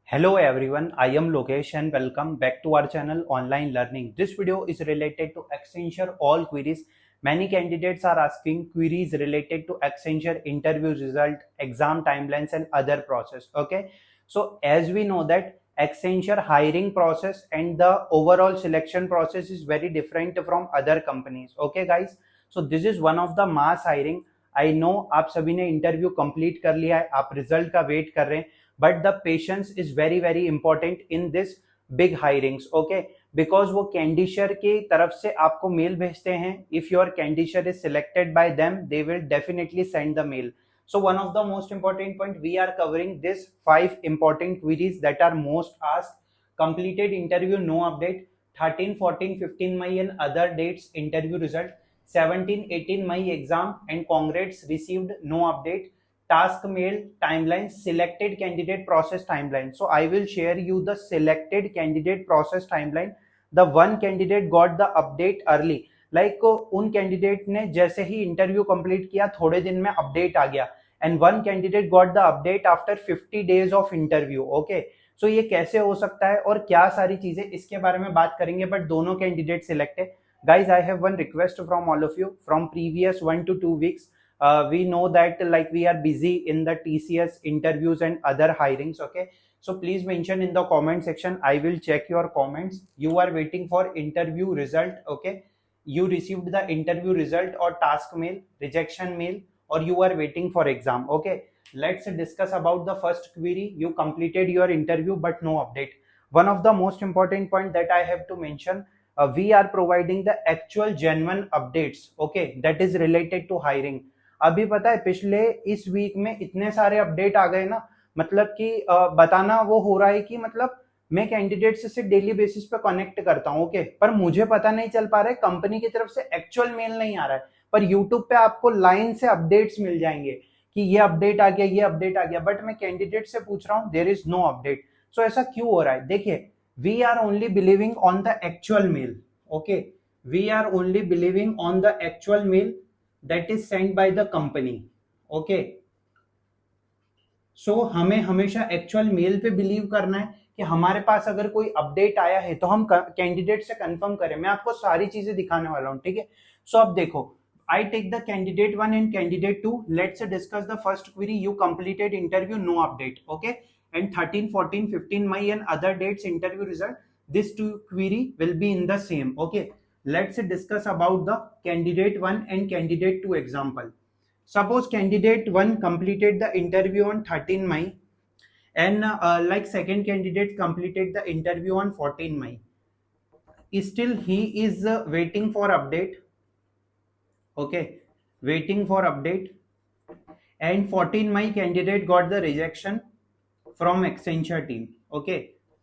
Hello everyone, I am Lokesh and welcome back to our channel Online Learning. This video is related to Accenture all queries. Many candidates are asking queries related to Accenture interview result, exam timelines and other process. Okay, so as we know that Accenture hiring process and the overall selection process is very different from other companies. Okay guys, so this is one of the mass hiring. I know आप सभी ने interview complete कर लिया है, आप result का wait कर रहे हैं, but the patience is very important in this big hirings. Okay, because वो कैंडिशर की तरफ से आपको मेल भेजते हैं. If your कैंडिशर is selected by them, they will definitely send the mail. So one of the most important point, we are covering this 5 important queries that are most asked. Completed interview, no update. 13, 14, 15 May and other dates interview result. 17, 18 May exam and congrats received, no update. Task mail timeline, selected candidate process timeline. So I will share you the selected candidate process timeline. The one candidate got the update early, like उन candidate ने जैसे ही interview complete किया थोड़े दिन में update आ गया, and one candidate got the update after 50 days of interview. Okay, so ये कैसे हो सकता है और क्या सारी चीजें, इसके बारे में बात करेंगे. बट दोनों कैंडिडेट सिलेक्ट है. guys, I have one request from all of you. From previous 1 to 2 weeks, we know that like we are busy in the TCS interviews and other hirings. Okay, so please mention in the comment section, I will check your comments. You are waiting for interview result. Okay, you received the interview result or task mail, rejection mail, or you are waiting for exam. Okay, let's discuss about the first query. You completed your interview but no update. One of the most important point that I have to mention, we are providing the actual genuine updates. Okay, that is related to hiring. अभी पता है पिछले इस week में इतने सारे update आ गए ना, मतलब कि बताना वो हो रहा है कि मतलब मैं कैंडिडेट से डेली बेसिस पे कनेक्ट करता हूँ. ओके, पर मुझे पता नहीं चल पा रहा है, कंपनी की तरफ से एक्चुअल मेल नहीं आ रहा है, पर यूट्यूब पे आपको लाइन से अपडेट्स मिल जाएंगे कि ये अपडेट आ गया, ये अपडेट आ गया, बट मैं कैंडिडेट से पूछ रहा हूँ, there is no update. So ऐसा क्यों हो रहा है? देखिए, we are only believing on the actual mail. Okay, we are only believing on the actual mail that is sent by the company. Okay, so हमें हमेशा एक्चुअल मेल पे believe करना है कि हमारे पास अगर कोई अपडेट आया है तो हम कैंडिडेट से कंफर्म करें. मैं आपको सारी चीजें दिखाने वाला हूं. ठीक है, सो अब देखो, I take the candidate 1 and candidate 2. Let's discuss the first query. You completed interview, no update. Okay, and 13, 14, 15 May and other dates interview result. This two query will be in the same. Okay, let's discuss about the candidate 1 and candidate 2 example. Suppose candidate 1 completed the interview on 13 May and like second candidate completed the interview on 14 May. Still he is waiting for update. Okay, waiting for update, and 14 May candidate got the rejection from Accenture team. Okay,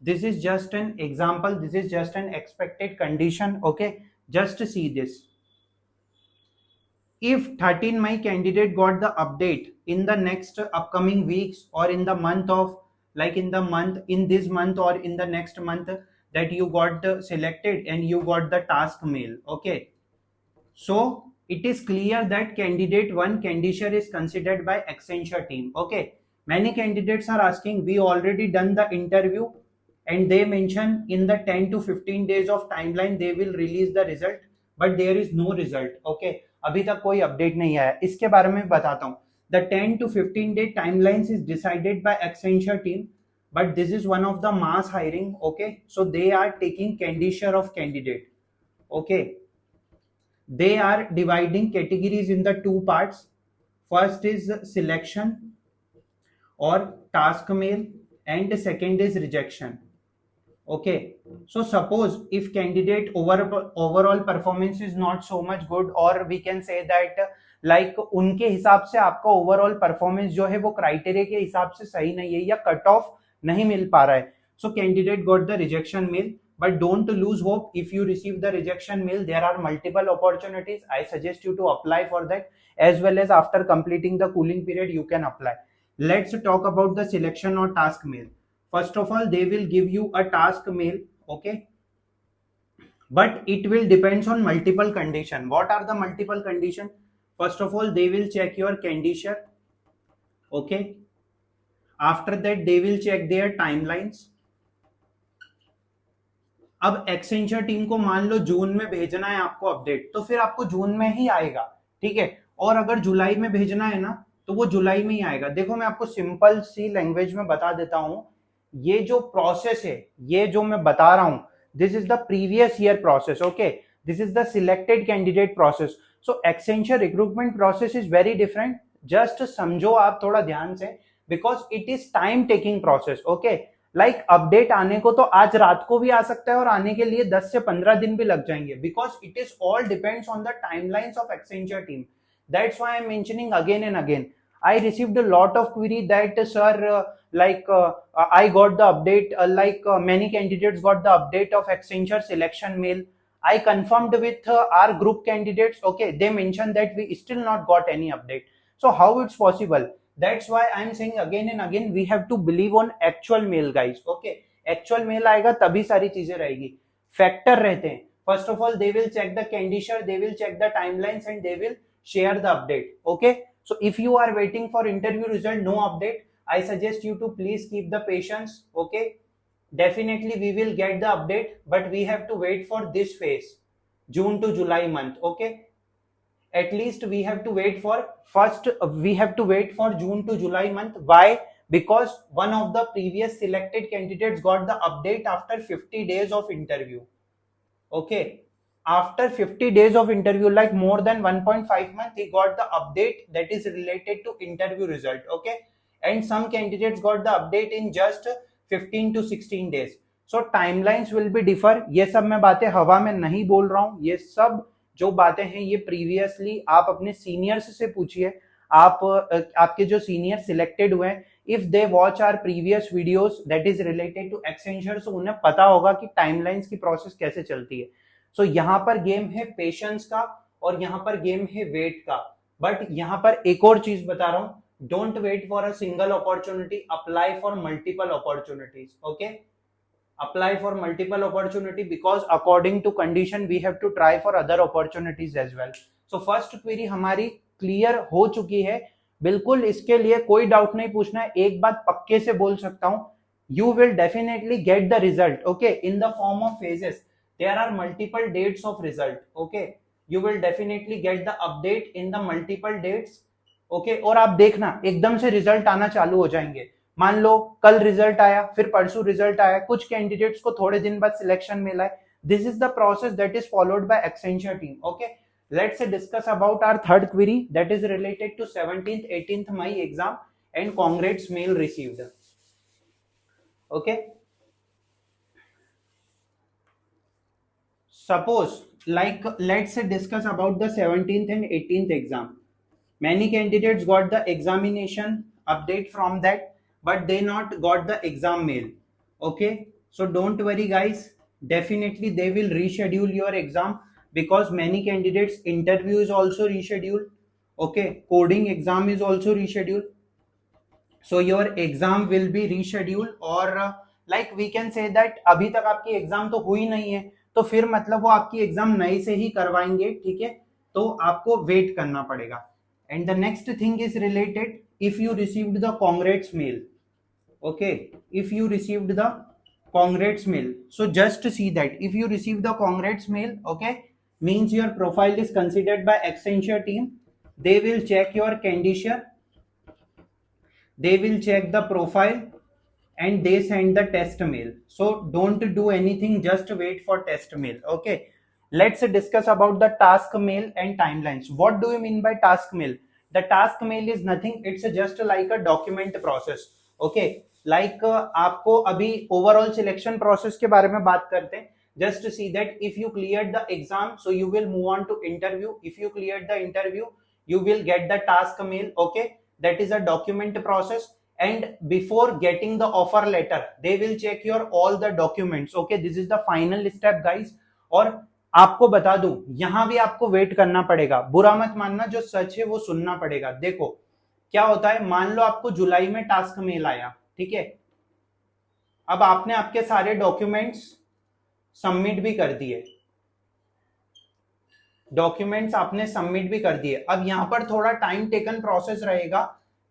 this is just an example, this is just an expected condition. Okay, just see this. If 13 May candidate got the update in the next upcoming weeks or in the month of, like in the month, in this month or in the next month, that you got selected and you got the task mail. Okay, so it is clear that candidate 1 candidature is considered by Accenture team. Okay, many candidates are asking, we already done the interview and they mention in the 10 to 15 days of timeline they will release the result, but there is no result. Okay, अभी तक कोई update नहीं आया. इसके बारे में बताता हूँ. The 10 to 15 day timelines is decided by Accenture team, but this is one of the mass hiring. Okay, so they are taking candidature of candidate. Okay, they are dividing categories in the two parts. First is selection or task mail and second is rejection. Okay, so suppose if candidate overall performance is not so much good, or we can say that like उनके हिसाब से आपका overall performance जो है वो criteria के हिसाब से सही नहीं है या कट ऑफ नहीं मिल पा रहा है, so candidate got the rejection mail. But don't lose hope. If you receive the rejection mail, there are multiple opportunities. I suggest you to apply for that, as well as after completing the cooling period you can apply. Let's talk about the selection or task mail. First of all, they will give you a task mail. Okay, but it will depends on multiple condition. What are the multiple condition? First of all, they will check your candidature. Okay, after that they will check their timelines. अब Accenture team को मान लो जून में भेजना है आपको update, तो फिर आपको जून में ही आएगा, ठीक है। और अगर जुलाई में भेजना है ना, तो वो जुलाई में ही आएगा। देखो मैं आपको सिंपल सी लैंग्वेज में बता देता हूं, ये जो प्रोसेस है, ये जो मैं बता रहा हूं, this is the previous year process, okay, this is the selected candidate process. So Accenture recruitment process is very different, just समझो आप थोड़ा ध्यान से, because it is time taking process, okay. Like update आने को तो आज रात को भी आ सकता है और आने के लिए 10 से 15 दिन भी लग जाएंगे, because it is all depends on the timelines of Accenture team. That's why I am mentioning again and again. I received a lot of query that sir, I got the update, many candidates got the update of Accenture selection mail. I confirmed with our group candidates, okay, they mentioned that we still not got any update. So how it's possible? That's why I'm saying again and again, we have to believe on actual mail, guys, okay. Actual mail आएगा तभी सारी चीजें रहेगी। Factor रहते हैं, first of all they will check the candidature, they will check the timelines and they will share the update, okay. So if you are waiting for interview result, no update, I suggest you to please keep the patience, okay. Definitely we will get the update, but we have to wait for this phase, June to July month, okay. At least we have to wait for June to July month. Why? Because one of the previous selected candidates got the update after 50 days of interview, okay. After 50 days of interview, like more than 1.5 months, he got the update that is related to interview result, okay. And some candidates got the update in just 15 to 16 days. So timelines will be differ. ये सब मैं बातें हवा में नहीं बोल रहा हूं, ये सब जो बातें हैं ये प्रीवियसली आप अपने सीनियर्स से पूछिए। आप आपके जो सीनियर सिलेक्टेड हुए हैं, if they watch our previous videos that is related to Accenture, तो उन्हें पता होगा कि टाइमलाइंस की प्रोसेस कैसे चलती है। सो यहाँ पर गेम है पेशेंस का और यहाँ पर गेम है वेट का। बट यहाँ पर एक और चीज बता रहा हूं, don't wait for a single opportunity, apply for multiple opportunities, okay. Apply for multiple opportunity because according to condition we have to try for other opportunities as well. So first query हमारी clear हो चुकी है, बिल्कुल इसके लिए कोई doubt नहीं पूछना है। एक बात पक्के से बोल सकता हूं, you will definitely get the result, okay, in the form of phases. There are multiple dates of result, okay. You will definitely get the update in the multiple dates, okay. और आप देखना एकदम से रिजल्ट आना चालू हो जाएंगे। मान लो कल रिजल्ट आया, फिर परसों रिजल्ट आया, कुछ कैंडिडेट्स को थोड़े दिन बाद सिलेक्शन मिला है। This is the process that is followed by Accenture team, okay. Let's discuss about our third query that is related to 17th 18th May exam and congrats mail received, okay. Suppose, like, let's discuss about the 17th and 18th exam. Many candidates got the examination update from that, but they not got the exam mail, okay. So don't worry guys, definitely they will reschedule your exam, because many candidates interview is also rescheduled, okay. Coding exam is also rescheduled, so your exam will be rescheduled। और like we can say that अभी तक आपकी exam तो हुई नहीं है, तो फिर मतलब वो आपकी एग्जाम नई से ही करवाएंगे, ठीक है। तो आपको वेट करना पड़ेगा। And the next thing is related, if you received the congrats mail, okay, if you received the congrats mail, so just see that if you receive the congrats mail, okay, means your profile is considered by Accenture team. They will check your candidature, they will check the profile, and they send the test mail. So don't do anything, just wait for test mail, okay. Let's discuss about the task mail and timelines. What do you mean by task mail? The task mail is nothing, it's just like a document process, okay. Like आपको अभी overall selection process के बारे में बात करते हैं। Just see that if you clear the exam, so you will move on to interview. If you clear the interview, you will get the task mail, okay. That is a document process, and before getting the offer letter they will check your all the documents, okay. This is the final step guys। और आपको बता दूं, यहां भी आपको wait करना पड़ेगा, बुरा मत मानना, जो सच है वो सुनना पड़ेगा। देखो क्या होता है, मान लो आपको जुलाई में टास्क मेल आया, ठीक है। अब आपने आपके सारे डॉक्यूमेंट्स सबमिट भी कर दिए, डॉक्यूमेंट्स आपने सबमिट भी कर दिए। अब यहां पर थोड़ा टाइम टेकन प्रोसेस रहेगा,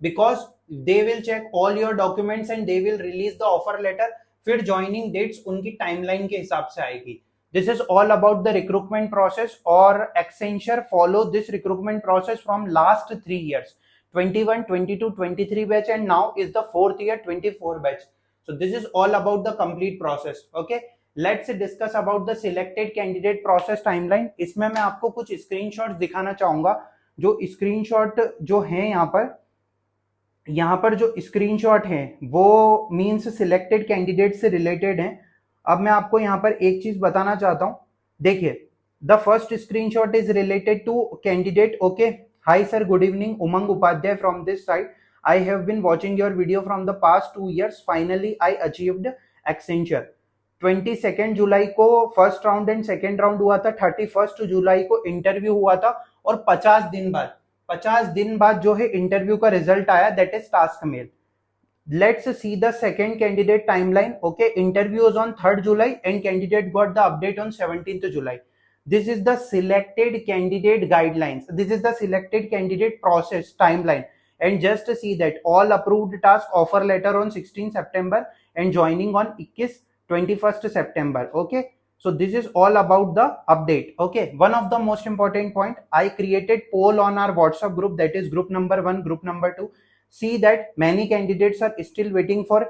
because they will check all your documents and they will release the offer letter. फिर ज्वाइनिंग डेट्स उनकी टाइमलाइन के हिसाब से आएगी। This is all about the recruitment process, और Accenture follow this recruitment process from last 3 years, 21, 22, 23 batch, and now is the 4th year 24 batch. So this is all about the complete process. Okay, let's discuss about the selected candidate process timeline. इसमें मैं आपको कुछ screenshot दिखाना चाहूंगा। जो screenshot जो है यहाँ पर जो स्क्रीनशॉट है वो मींस सिलेक्टेड कैंडिडेट से रिलेटेड है। अब मैं आपको यहाँ पर एक चीज बताना चाहता हूँ, देखिए the first screenshot is related to candidate. Okay, hi sir, good evening, Umang Upadhyay from this side. I have been watching your video from the past 2 years, finally I achieved Accenture. 22 जुलाई को first round and second round हुआ था, 31 जुलाई को interview हुआ था, और 50 दिन बाद जो है इंटरव्यू का रिजल्ट आया, that is task mail. Let's see the second candidate timeline. Okay, interview was on 3rd July and candidate got the update on 17th July. This is the selected candidate guidelines. This is the selected candidate process timeline. And just see that all approved task offer letter on 16 September and joining on 21st September. Okay. So this is all about the update. Okay. One of the most important point, I created poll on our WhatsApp group, that is group number 1, group number 2. See that many candidates are still waiting for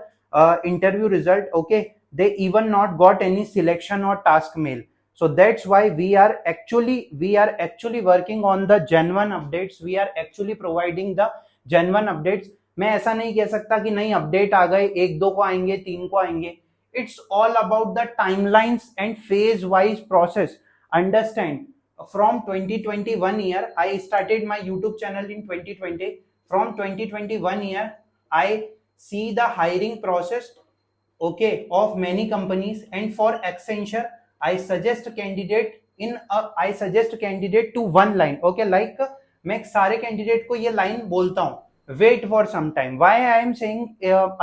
interview result. Okay. They even not got any selection or task mail. So that's why we are actually working on the genuine updates. We are actually providing the genuine updates. मैं ऐसा नहीं कह सकता कि नहीं update आ गए, 1-2 को आएंगे, 3 को आएंगे। It's all about the timelines and phase wise process. Understand? From 2021 year, I started my YouTube channel in 2020. From 2021 year, I see the hiring process, okay, of many companies, and for Accenture, I suggest candidate to one line. Okay, like मैं सारे candidate को ये line बोलता हूँ, wait for some time. Why I am saying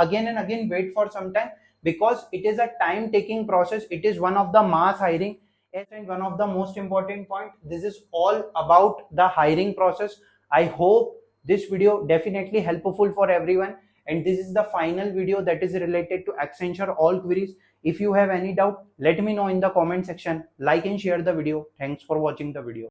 again and again wait for some time? Because it is a time taking process. It is one of the mass hiring, and one of the most important point, this is all about the hiring process. I hope this video definitely helpful for everyone, and this is the final video that is related to Accenture all queries. If you have any doubt, let me know in the comment section. Like and share the video. Thanks for watching the video.